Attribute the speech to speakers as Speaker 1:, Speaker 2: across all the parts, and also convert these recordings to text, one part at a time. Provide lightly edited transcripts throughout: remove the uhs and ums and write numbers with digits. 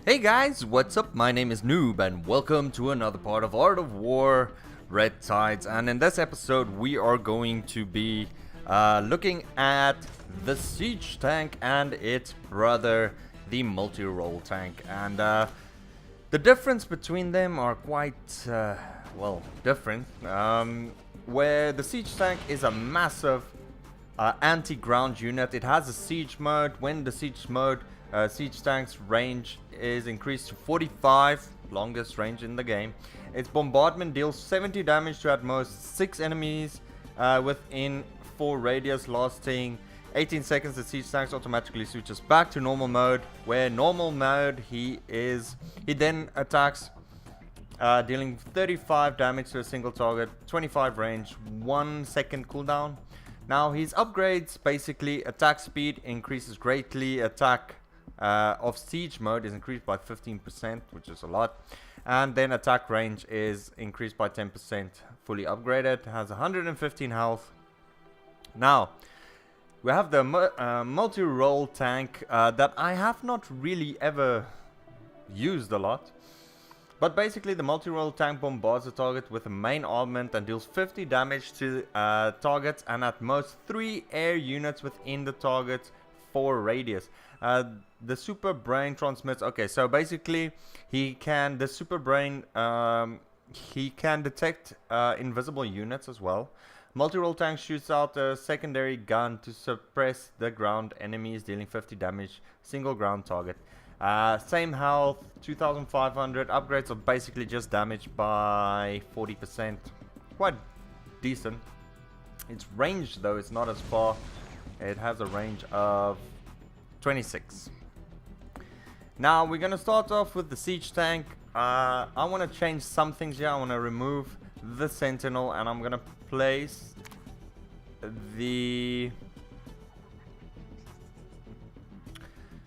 Speaker 1: Hey guys, what's up? My name is Noob and welcome to another part of Art of War Red Tides. And in this episode we are going to be looking at the siege tank and its brother, the multi-role tank. And the difference between them are quite, well, different. Where the siege tank is a massive anti-ground unit. It has a siege mode. When the siege mode, siege tank's range is increased to 45, longest range in the game. Its bombardment deals 70 damage to at most 6 enemies within 4 radius, lasting 18 seconds. The siege tank automatically switches back to normal mode, where normal mode he then attacks, dealing 35 damage to a single target, 25 range, 1 second cooldown. Now his upgrades, basically attack speed increases greatly, attack of siege mode is increased by 15%, which is a lot, and then attack range is increased by 10%, fully upgraded, has 115 health. Now we have the multi-role tank that I have not really ever used a lot. But basically the multi-role tank bombards the target with a main armament and deals 50 damage to targets and at most 3 air units within the target's 4 radius. The super brain transmits, okay, so basically the super brain, he can detect invisible units as well. Multi-role tank shoots out a secondary gun to suppress the ground enemies, dealing 50 damage, single ground target. Same health, 2500. Upgrades are basically just damage by 40%. Quite decent. Its range though is not as far. It has a range of 26. Now we're gonna start off with the siege tank. I want to change some things here. I want to remove the sentinel and I'm gonna place the...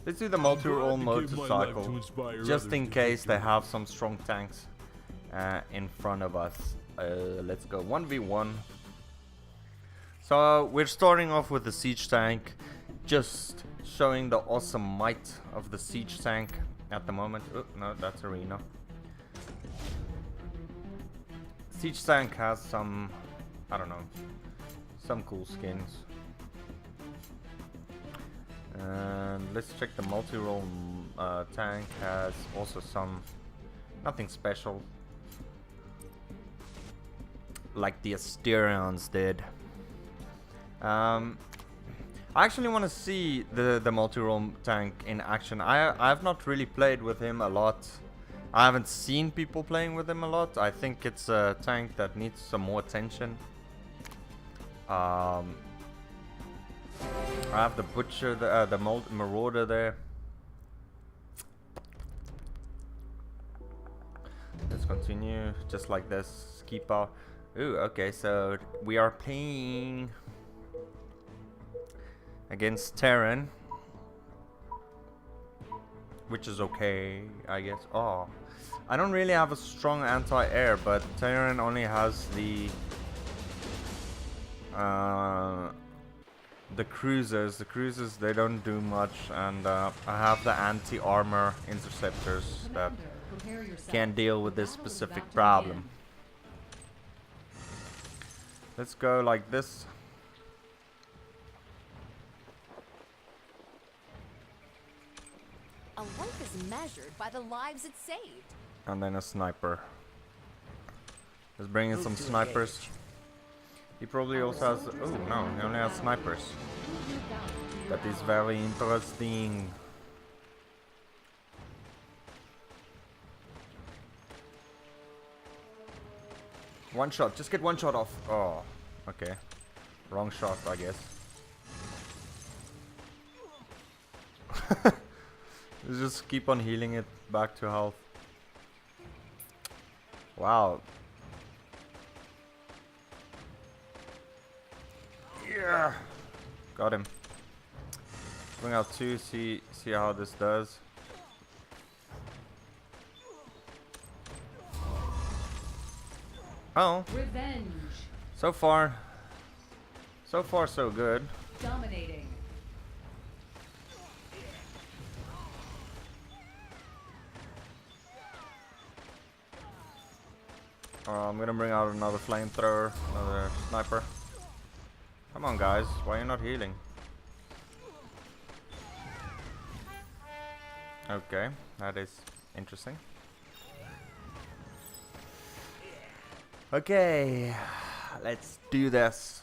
Speaker 1: Let's do the multi-role motorcycle, just in case they have some strong tanks in front of us. Let's go 1v1. So we're starting off with the siege tank, just showing the awesome might of the siege tank at the moment. Oh, no, that's arena. Siege tank has some, I don't know, some cool skins. And let's check the multi-role tank. Has also some, nothing special like the Asterions did. I actually want to see the multi-role tank in action. I've not really played with him a lot. I haven't seen people playing with him a lot. I think it's a tank that needs some more attention. I have the butcher, the marauder there. Let's continue just like this. Keep our... Ooh, okay, so we are playing against Terran, which is okay, I guess. Oh, I don't really have a strong anti-air, but Terran only has the cruisers. The cruisers, they don't do much, and I have the anti-armor interceptors that can deal with this specific problem. Let's go like this.
Speaker 2: A life is measured by the lives it saved.
Speaker 1: And then a sniper. Let's bring in some snipers. He probably also has... Oh no, he only has snipers. That is very interesting. One shot, just get one shot off. Oh, okay. Wrong shot, I guess. Just keep on healing it back to health. Wow. Yeah. Got him. Bring out 2, see how this does. Oh.
Speaker 3: Revenge.
Speaker 1: So far so good.
Speaker 3: Dominating.
Speaker 1: I'm gonna bring out another flamethrower, another sniper. Come on, guys. Why are you not healing? Okay, that is interesting. Okay, let's do this.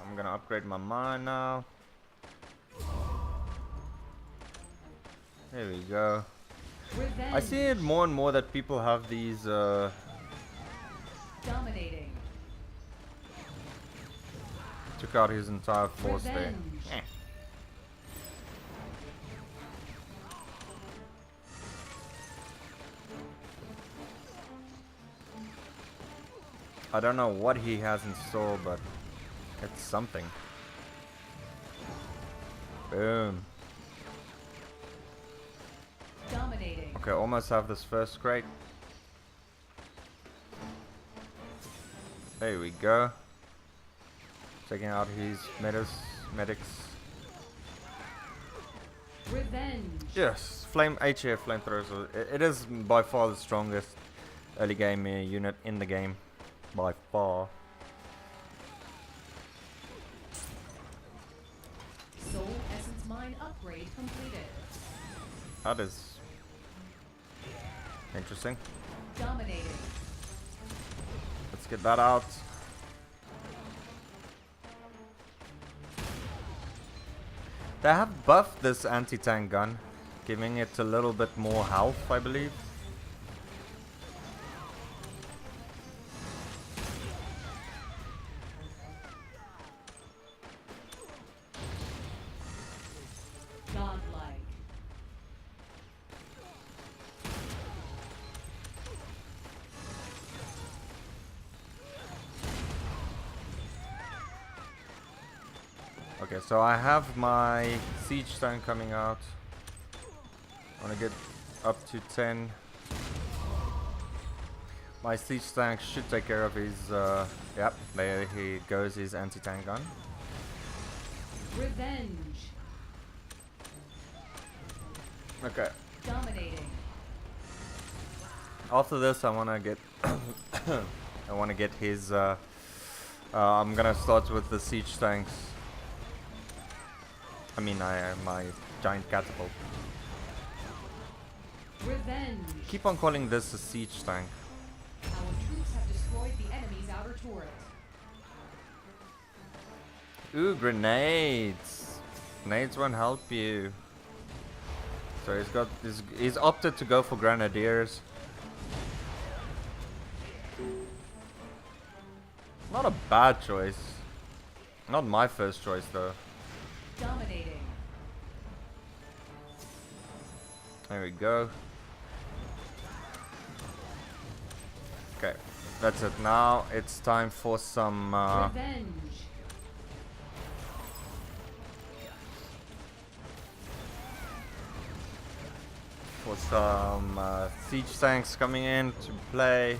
Speaker 1: I'm gonna upgrade my mine now. There we go.
Speaker 2: Revenge.
Speaker 1: I see it more and more that people have these
Speaker 2: Dominating.
Speaker 1: took out his entire force there.
Speaker 2: Revenge.
Speaker 1: Eh. I don't know what he has in store, but it's something. Boom.
Speaker 2: Dominating.
Speaker 1: Okay, almost have this first crate. There we go. Taking out his medics.
Speaker 2: Revenge.
Speaker 1: Yes, HF flamethrowers. It is by far the strongest early game unit in the game. By far.
Speaker 2: Soul Essence Mine upgrade completed.
Speaker 1: That is interesting.
Speaker 2: Dominating.
Speaker 1: Let's get that out. They have buffed this anti-tank gun, giving it a little bit more health, I believe.
Speaker 2: Godlike.
Speaker 1: Okay, so I have my siege tank coming out. I want to get up to 10. My siege tank should take care of his, yep, there he goes, his anti-tank gun.
Speaker 2: Revenge.
Speaker 1: Okay.
Speaker 2: Dominating.
Speaker 1: After this, I want to get, I want to get his, I'm gonna start with the siege tanks. I mean, my giant catapult.
Speaker 2: Revenge.
Speaker 1: Keep on calling this a siege tank.
Speaker 2: Our troops have destroyed the enemy's outer turret.
Speaker 1: Ooh, grenades. Grenades won't help you. So he's opted to go for grenadiers. Not a bad choice. Not my first choice though.
Speaker 2: Dominating.
Speaker 1: There we go. Okay, that's it. Now it's time for some
Speaker 2: Revenge.
Speaker 1: siege tanks coming in to play.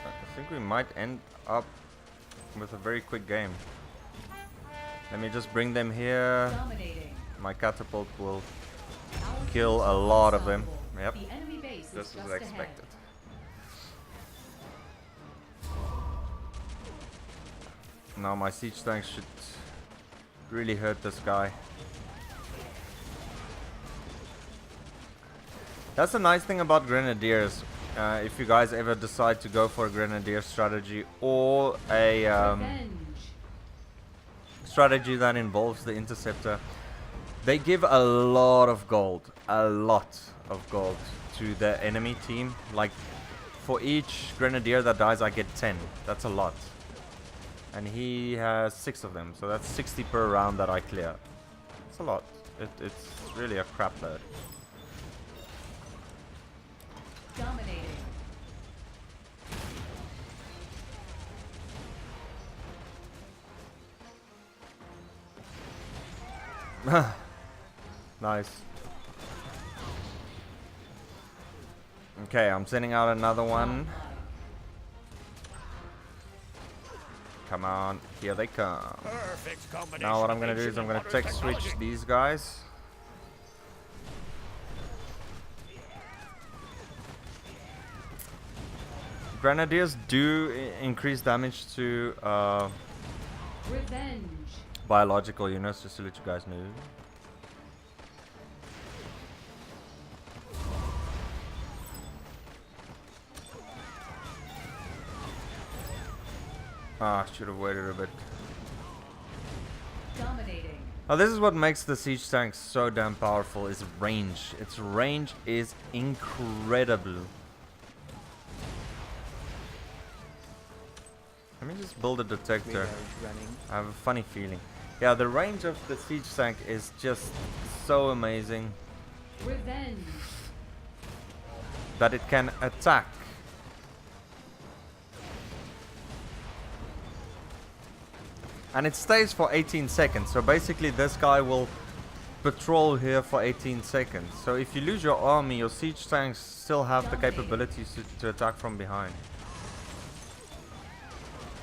Speaker 1: I think we might end up with a very quick game. Let me just bring them here.
Speaker 2: Dominating.
Speaker 1: My catapult will
Speaker 2: Our
Speaker 1: kill
Speaker 2: troops
Speaker 1: a
Speaker 2: are
Speaker 1: lot of them.
Speaker 2: unstoppable.
Speaker 1: Yep,
Speaker 2: The enemy base is
Speaker 1: this was
Speaker 2: just
Speaker 1: expected. Now my siege tanks should really hurt this guy. That's the nice thing about grenadiers. If you guys ever decide to go for a grenadier strategy or a
Speaker 2: Revenge.
Speaker 1: strategy that involves the interceptor, they give a lot of gold to the enemy team. Like for each grenadier that dies, I get 10. That's a lot. And he has 6 of them, so that's 60 per round that I clear. It's a lot. It's really a crap load.
Speaker 2: Dominating.
Speaker 1: Nice. Okay, I'm sending out another one. Come on, here they come.
Speaker 3: Perfect combination.
Speaker 1: Now what I'm gonna do is I'm gonna tech switch these guys. Grenadiers do increase damage to
Speaker 2: Revenge.
Speaker 1: biological units, just to let you guys know. Ah, should have waited a bit.
Speaker 2: Dominating.
Speaker 1: Now this is what makes the siege tank so damn powerful, is range. Its range is incredible. Let me just build a detector. I have a funny feeling. Yeah, the range of the siege tank is just so amazing.
Speaker 2: Revenge.
Speaker 1: That it can attack. And it stays for 18 seconds. So basically this guy will patrol here for 18 seconds. So if you lose your army, your siege tanks still have the capabilities to attack from behind.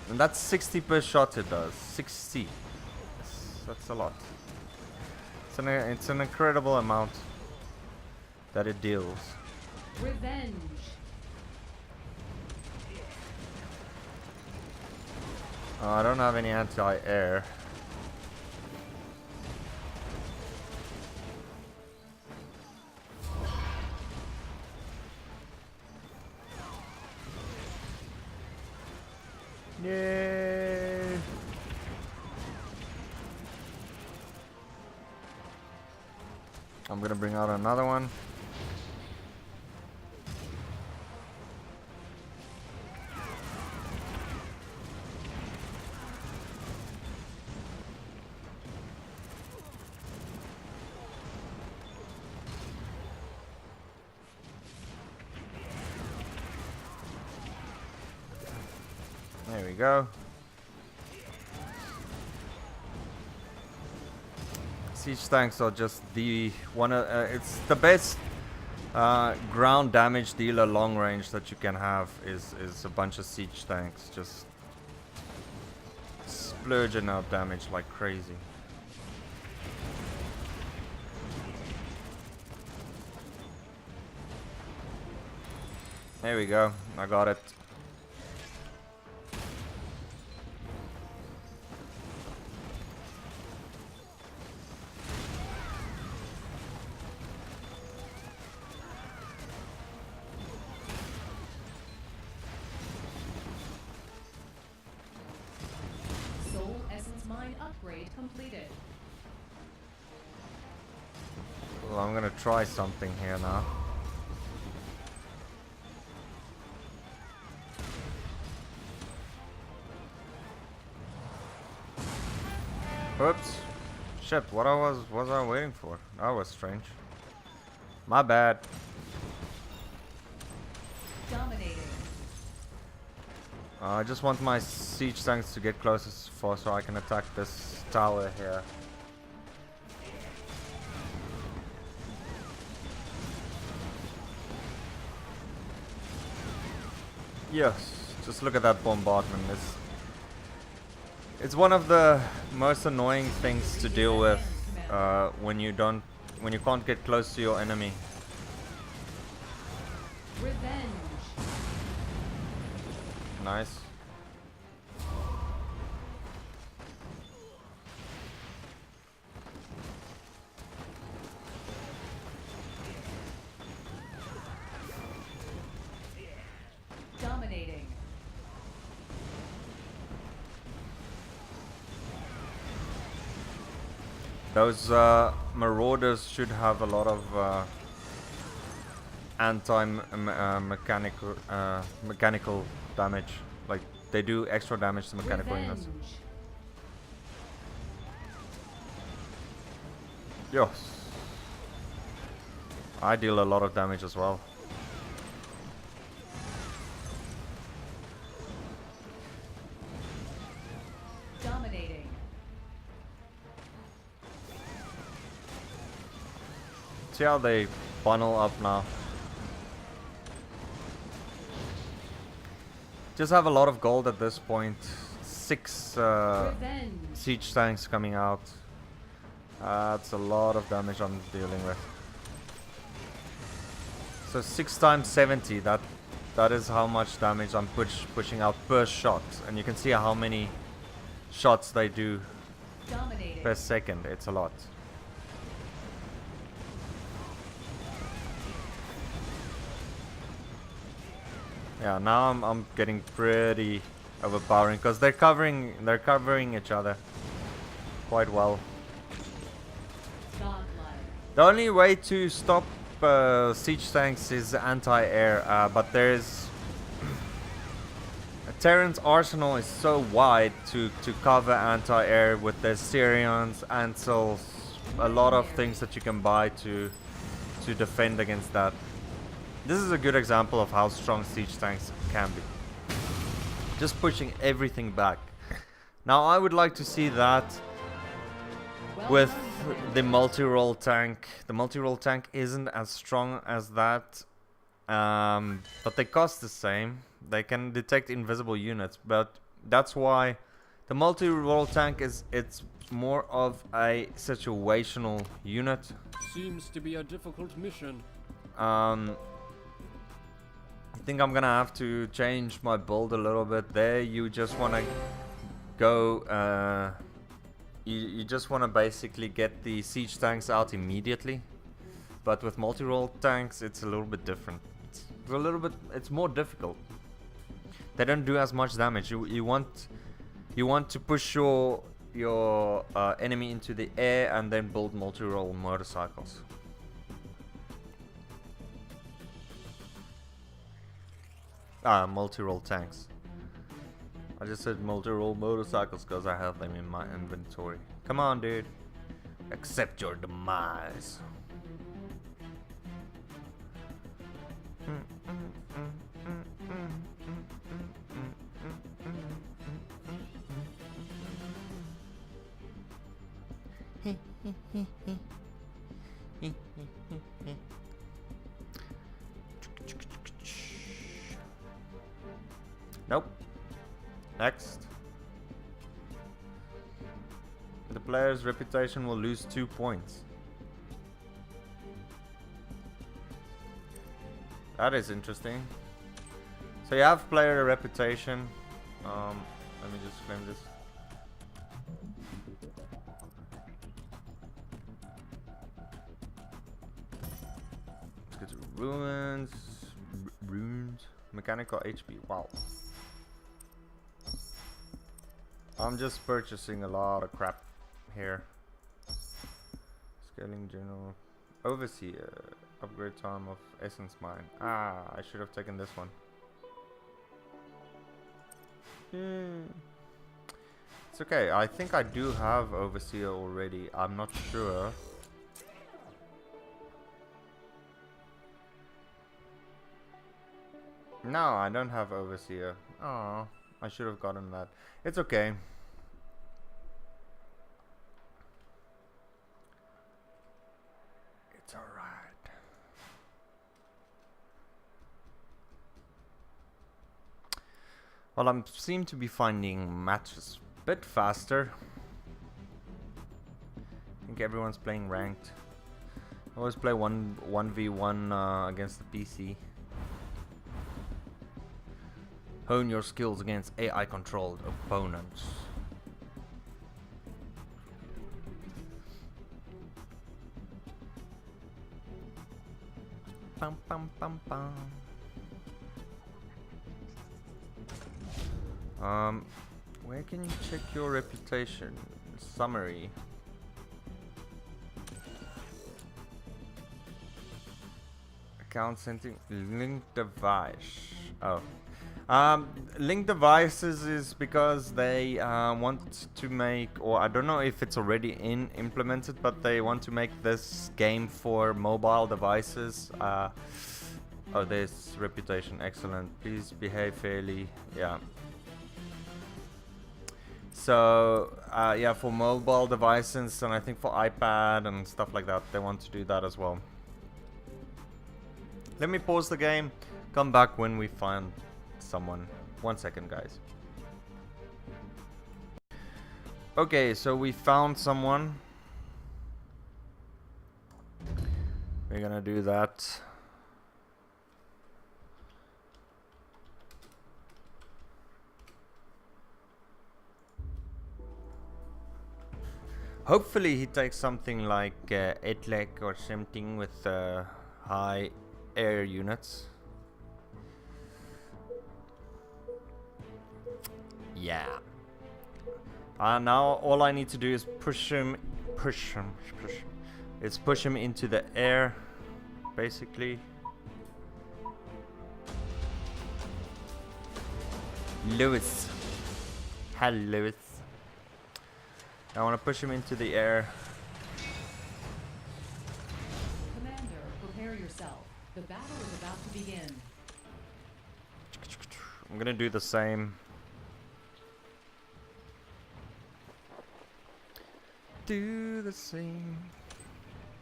Speaker 1: And that's 60 per shot it does. 60. That's a lot. It's an incredible amount that it deals.
Speaker 2: Revenge.
Speaker 1: I don't have any anti-air. Yay! I'm gonna bring out another one. There we go. Siege tanks are just the one. It's the best ground damage dealer long range that you can have. Is a bunch of siege tanks just splurging out damage like crazy. There we go. I got it.
Speaker 2: Upgrade completed.
Speaker 1: Well, I'm gonna try something here now. Oops. Shit, what was I waiting for? That was strange. My bad.
Speaker 2: Dominating.
Speaker 1: I just want my siege tanks to get closest for so I can attack this tower here. Yes, just look at that bombardment. It's one of the most annoying things to deal with when you can't get close to your enemy.
Speaker 2: Revenge.
Speaker 1: Nice.
Speaker 2: Dominating.
Speaker 1: Those marauders should have a lot of mechanical damage. Like they do extra damage to mechanical units. Yes. I deal a lot of damage as well.
Speaker 2: Dominating.
Speaker 1: See how they funnel up now. Just have a lot of gold at this point. 6 siege tanks coming out. That's a lot of damage I'm dealing with. So 6 times 70. That is how much damage I'm pushing out per shot, and you can see how many shots they do
Speaker 2: Dominated.
Speaker 1: per second. It's a lot. Yeah, now I'm getting pretty overpowering because they're covering each other quite well.
Speaker 2: Godlike.
Speaker 1: The only way to stop siege tanks is anti-air, but there's Terran's arsenal is so wide to cover anti-air with their Syrians, Ansels, a lot of things that you can buy to defend against that. This is a good example of how strong siege tanks can be. Just pushing everything back. Now I would like to see that with the multi-role tank. The multi-role tank isn't as strong as that, but they cost the same. They can detect invisible units, but that's why the multi-role tank it's more of a situational unit.
Speaker 3: Seems to be a difficult mission.
Speaker 1: I think I'm gonna have to change my build a little bit. There you just want to go you just want to basically get the siege tanks out immediately, but with multi-role tanks it's a little bit different. It's more difficult. They don't do as much damage. You want to push your enemy into the air and then build multi-role motorcycles. Multi-role tanks. I just said multi-role motorcycles because I have them in my inventory. Come on, dude. Accept your demise. Nope. Next. The player's reputation will lose 2 points. That is interesting. So you have player reputation. Let me just claim this. Let's get to ruins. Runes. Mechanical HP. Wow. I'm just purchasing a lot of crap here. Scaling general. Overseer. Upgrade time of essence mine. I should have taken this one. It's okay. I think I do have Overseer already. I'm not sure. No, I don't have Overseer. Oh, I should have gotten that. It's okay. It's alright. Well, I seem to be finding matches a bit faster. I think everyone's playing ranked. I always play 1v1 against the PC. Hone your skills against AI-controlled opponents. Bum, bum, bum, bum. Where can you check your reputation? Summary. Account setting. Link device. Oh. Link devices is because they want to make, or I don't know if it's already implemented, but they want to make this game for mobile devices. Oh, there's reputation. Excellent. Please behave fairly. Yeah. So yeah, for mobile devices and I think for iPad and stuff like that, they want to do that as well. Let me pause the game. Come back when we find someone. 1 second, guys. Okay, so we found someone. We're gonna do that. Hopefully he takes something like Etlek or something with high air units. Yeah. Now all I need to do is push him. It's push him into the air, basically. Lewis. Hello, Lewis. I want to push him into the air.
Speaker 2: Commander, prepare yourself. The battle is about to begin.
Speaker 1: I'm gonna do the same. Do the same.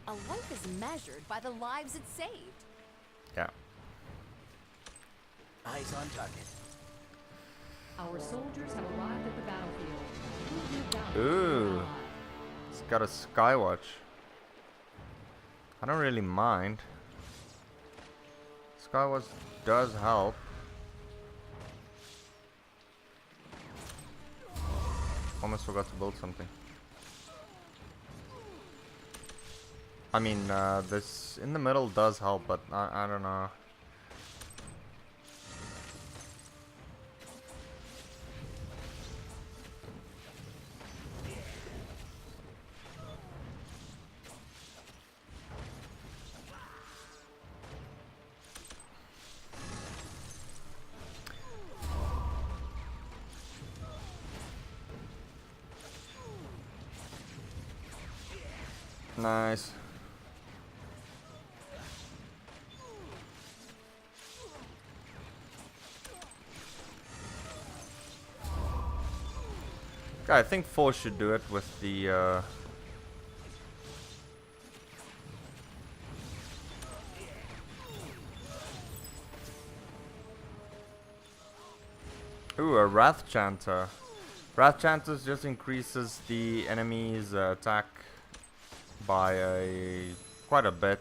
Speaker 4: A life is measured by the lives it saved.
Speaker 1: Yeah.
Speaker 5: Eyes on target.
Speaker 2: Our soldiers have arrived at the battlefield. Prove your valor to
Speaker 1: Ooh.
Speaker 2: your ally.
Speaker 1: It's got a skywatch. I don't really mind. Skywatch does help. Almost forgot to build something. I mean, this in the middle does help, but I don't know. Nice. Okay, I think 4 should do it with the Ooh, a Wrath Chanter. Wrath Chanter just increases the enemy's attack by quite a bit.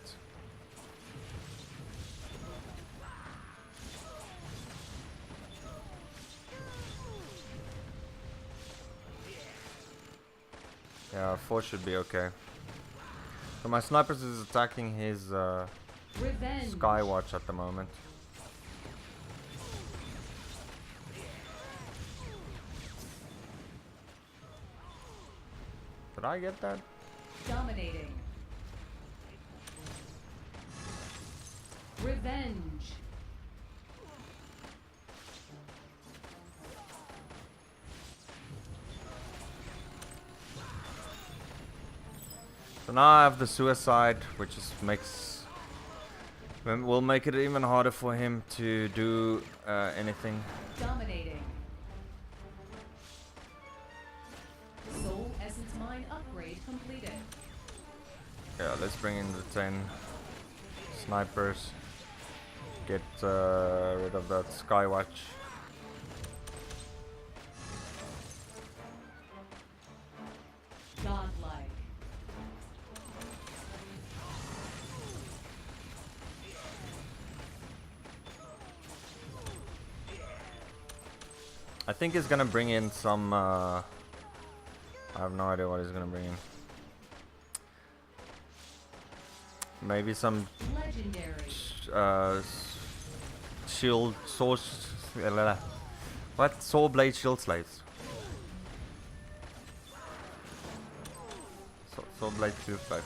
Speaker 1: Yeah, 4 should be okay. So my snipers is attacking his
Speaker 2: Revenge.
Speaker 1: Skywatch at the moment. Did I get that?
Speaker 2: Dominating. Revenge.
Speaker 1: So now I have the suicide, which just will make it even harder for him to do anything.
Speaker 2: Dominating. Soul Essence Mine upgrade completed.
Speaker 1: Yeah, let's bring in the 10 snipers. Get rid of that Skywatch.
Speaker 2: Godlike.
Speaker 1: I think he's gonna bring in some. I have no idea what he's gonna bring in. Maybe some
Speaker 2: Legendary.
Speaker 1: shield source. What? Soul Blade Shield Slaves. Soul Blade Shield Slaves.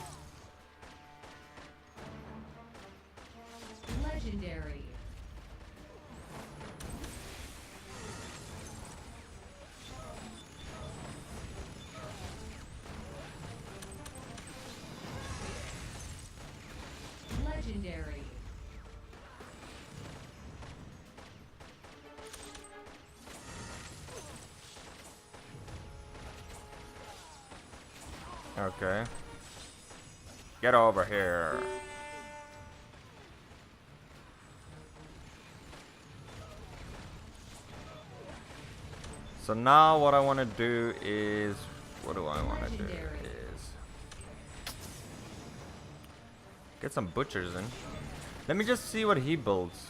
Speaker 2: Legendary. Legendary.
Speaker 1: Okay. Get over here. So now what I want to do is, what do I want to do
Speaker 2: Legendary.
Speaker 1: is get some butchers in. Let me just see what he builds.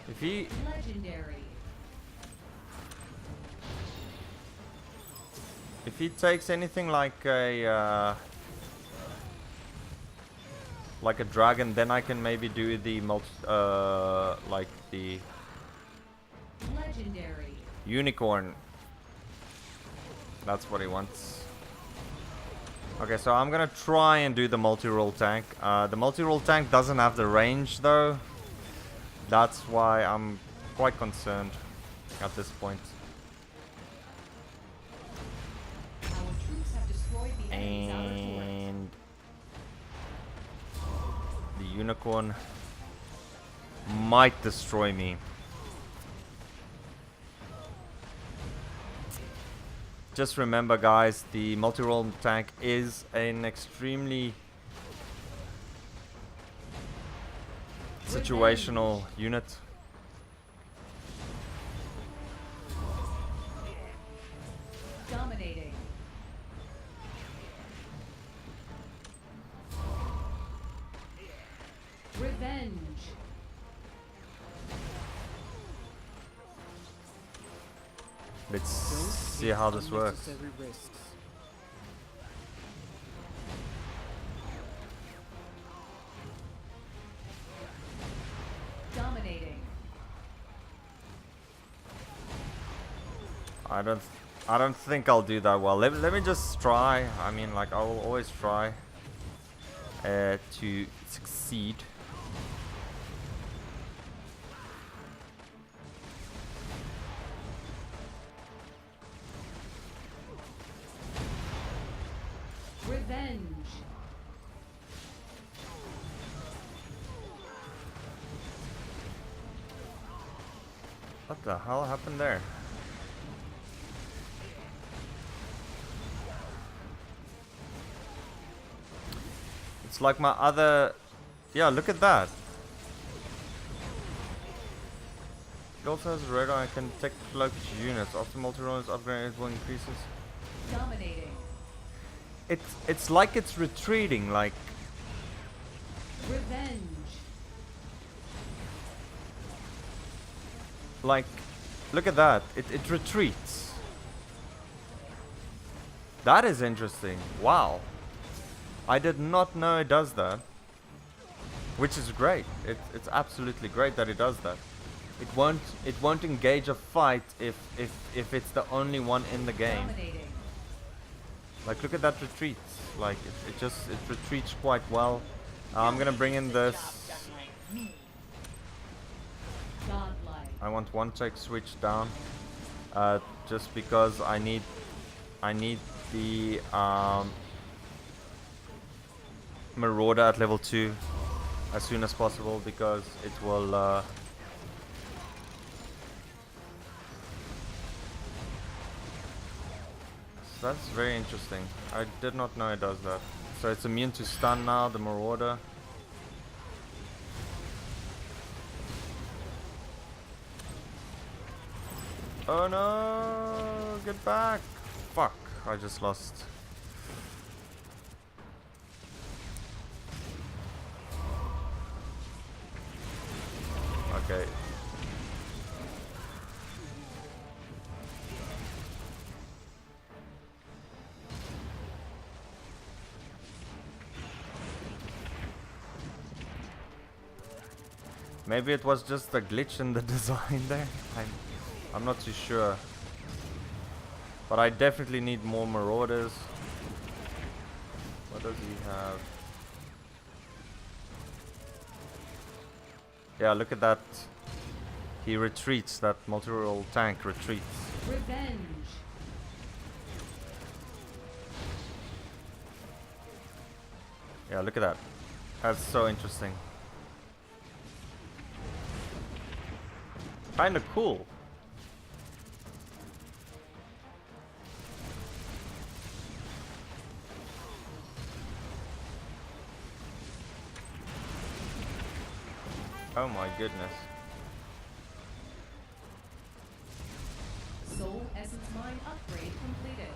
Speaker 1: If he,
Speaker 2: Legendary.
Speaker 1: If he takes anything like a dragon, then I can maybe do the like the
Speaker 2: Legendary.
Speaker 1: unicorn. That's what he wants. Okay, so I'm gonna try and do the multi-role tank. The multi-role tank doesn't have the range though. That's why I'm quite concerned at this point.
Speaker 2: Our troops have destroyed the enemy's outer turret.
Speaker 1: And the unicorn might destroy me. Just remember, guys, the multi-role tank is an extremely situational unit.
Speaker 2: Dominating. Revenge.
Speaker 1: Let's
Speaker 3: Don't
Speaker 1: see
Speaker 3: take
Speaker 1: how this works.
Speaker 3: unnecessary risks.
Speaker 2: Dominating.
Speaker 1: I don't think I'll do that well. Let me just try. I mean, like, I will always try to succeed.
Speaker 2: Revenge.
Speaker 1: What the hell happened there? It's like my other... Yeah, look at that. It also has radar and can detect cloaked units. After multi-roll is upgraded, it will increases.
Speaker 2: Dominating.
Speaker 1: It's like it's retreating, like...
Speaker 2: Revenge.
Speaker 1: Like, look at that. It retreats. That is interesting. Wow. I did not know it does that. Which is great. It's absolutely great that it does that. It won't engage a fight if it's the only one in the game.
Speaker 2: Dominating.
Speaker 1: Like, look at that retreat. Like, it retreats quite well. I'm gonna bring in this.
Speaker 2: Godlike.
Speaker 1: I want one check switch down. Just because I need the Marauder at level 2 as soon as possible, because it will so that's very interesting. I did not know it does that. So it's immune to stun now, the Marauder. Oh no! Get back! Fuck, I just lost. Okay. Maybe it was just a glitch in the design there. I'm not too sure. But I definitely need more Marauders. What does he have? Yeah, look at that. He retreats, that multi-role tank retreats.
Speaker 2: Revenge.
Speaker 1: Yeah, look at that. That's so interesting. Kinda cool. Oh my goodness.
Speaker 2: Soul Essence Mine upgrade completed.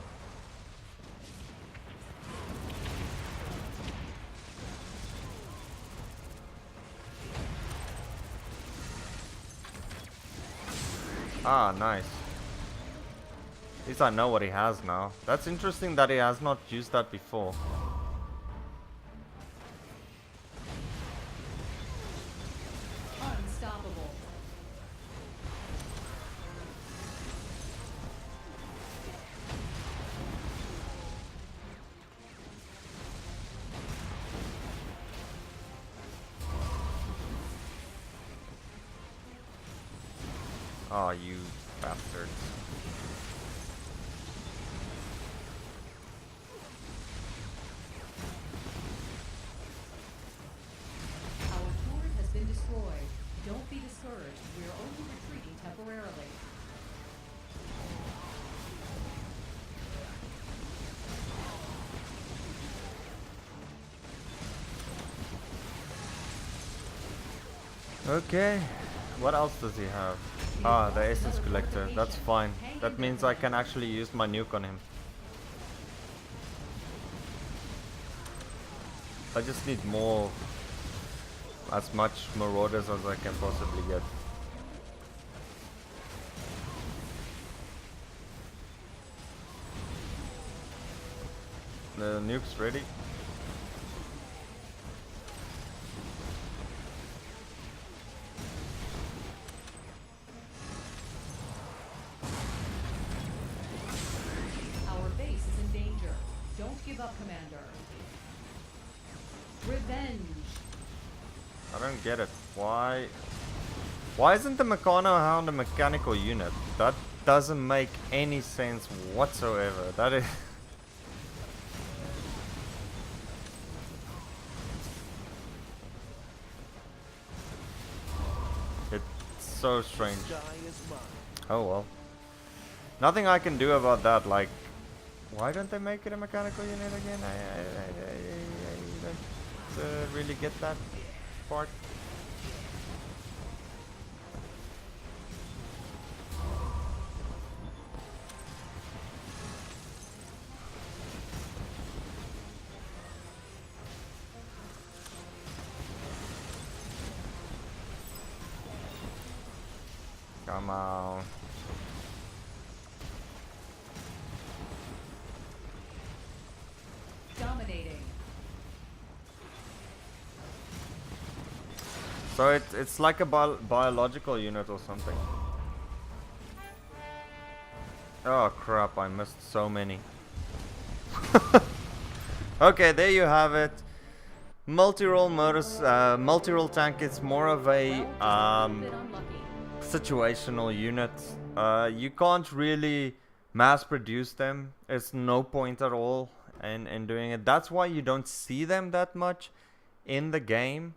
Speaker 1: Ah, nice. At least I know what he has now. That's interesting that he has not used that before.
Speaker 2: Unstoppable.
Speaker 1: Oh, you bastards.
Speaker 2: Our turret has been destroyed. Don't be discouraged. We are only retreating temporarily.
Speaker 1: Okay. What else does he have? Ah, the essence collector. That's fine. That means I can actually use my nuke on him. I just need more, as much marauders as I can possibly get. The nuke's ready.
Speaker 2: Our base is in danger. Don't give up, Commander. Revenge.
Speaker 1: I don't get it. Why? Why isn't the Meccano Hound a mechanical unit? That doesn't make any sense whatsoever. That is. It's so strange. Oh well. Nothing I can do about that. Like, why don't they make it a mechanical unit again? I don't really get that part. Come on.
Speaker 2: Dominating.
Speaker 1: So it's like a biological unit or something. Oh crap, I missed so many. Okay, there you have it. Multi-role modus, multi-role tank is more of a
Speaker 2: Bit unlucky.
Speaker 1: situational unit. You can't really mass produce them. It's no point at all in doing it. That's why you don't see them that much in the game.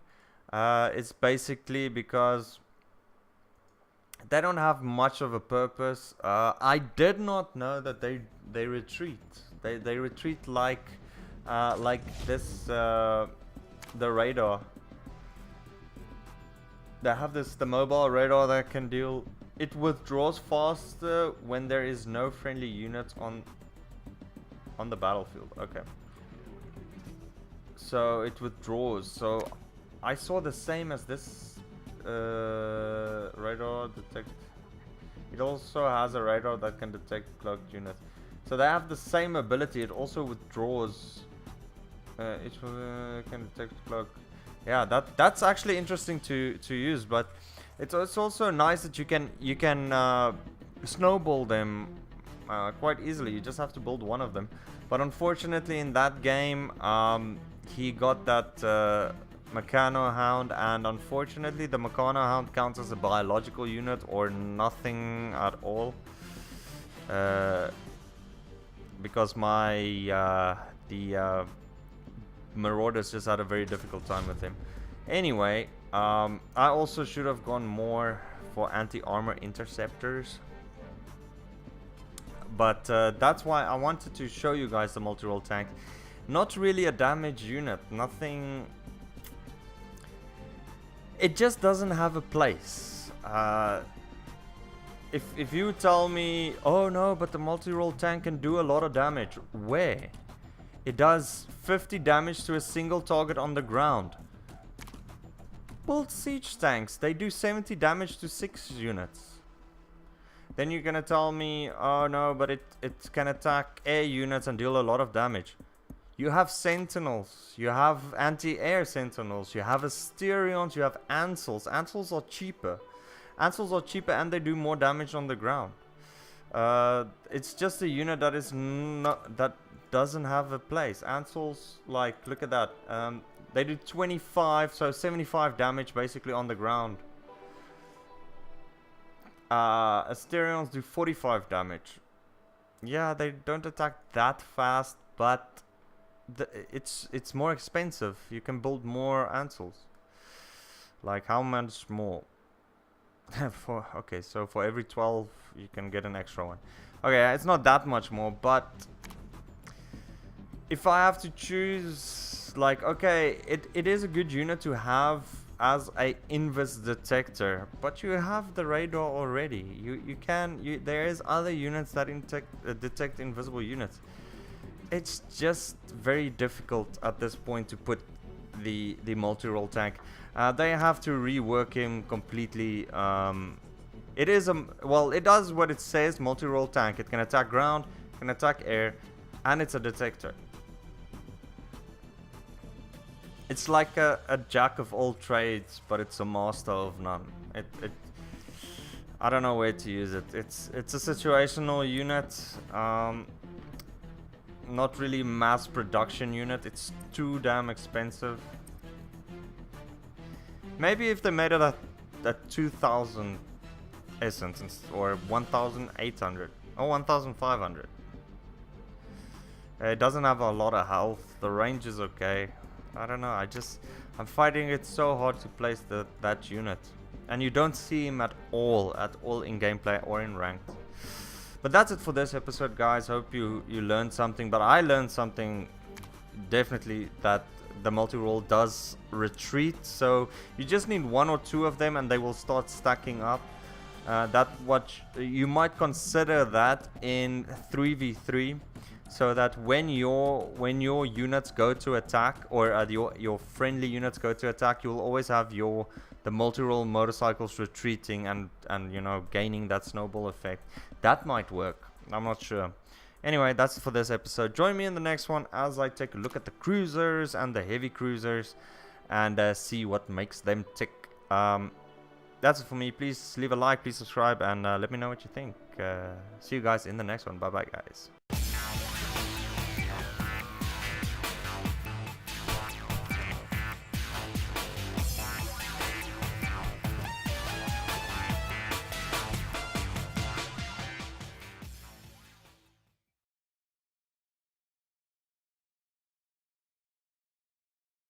Speaker 1: It's basically because they don't have much of a purpose. I did not know that they retreat. They retreat like this. The radar. They have the mobile radar that can deal. It withdraws faster when there is no friendly units on the battlefield. Okay. So it withdraws. So I saw the same as this radar detect. It also has a radar that can detect cloaked units. So they have the same ability. It also withdraws. It can detect cloak. Yeah, that's actually interesting to use, but it's also nice that you can snowball them quite easily. You just have to build one of them. But unfortunately, in that game, he got that Meccano Hound, and unfortunately, the Meccano Hound counts as a biological unit or nothing at all. Because the Marauders just had a very difficult time with him. Anyway, I also should have gone more for anti-armor interceptors. But that's why I wanted to show you guys the multi-role tank. Not really a damage unit. Nothing. It just doesn't have a place. If you tell me, oh no, but the multi-role tank can do a lot of damage. Where? It does 50 damage to a single target on the ground. Build siege tanks. They do 70 damage to 6 units. Then you're gonna tell me, oh no, but it can attack air units and deal a lot of damage. You have sentinels, you have anti-air sentinels, you have Asterions, you have Ansels. Ansels are cheaper. Ansels are cheaper and they do more damage on the ground. It's just a unit that is not, that doesn't have a place. Ansels, like, look at that. They do 25, so 75 damage basically on the ground. Asterions do 45 damage. Yeah, they don't attack that fast, but it's more expensive. You can build more Ansels. Like, how much more? Okay, so for every 12 you can get an extra one. Okay, it's not that much more, but if I have to choose, like, okay, it is a good unit to have as a invis detector, but you have the radar already. There is other units that detect invisible units. It's just very difficult at this point to put the multi-role tank. They have to rework him completely. It is it does what it says, multi-role tank. It can attack ground, can attack air, and it's a detector. It's like a jack of all trades, but it's a master of none. I don't know where to use it. It's a situational unit. Not really mass production unit. It's too damn expensive. Maybe if they made it at 2,000 essence or 1,800 or 1,500. It doesn't have a lot of health. The range is okay. I don't know. I'm finding it so hard to place that unit, and you don't see him at all in gameplay or in ranked. But that's it for this episode, guys. Hope you learned something. But I learned something definitely, that the multi-role does retreat. So you just need 1 or 2 of them and they will start stacking up. You might consider that in 3v3, so that when your units go to attack, or your friendly units go to attack, you'll always have the multi-role motorcycles retreating and you know, gaining that snowball effect. That might work. I'm not sure. Anyway, that's it for this episode. Join me in the next one as I take a look at the cruisers and the heavy cruisers and see what makes them tick. That's it for me. Please leave a like, please subscribe, and let me know what you think. See you guys in the next one. Bye bye, guys.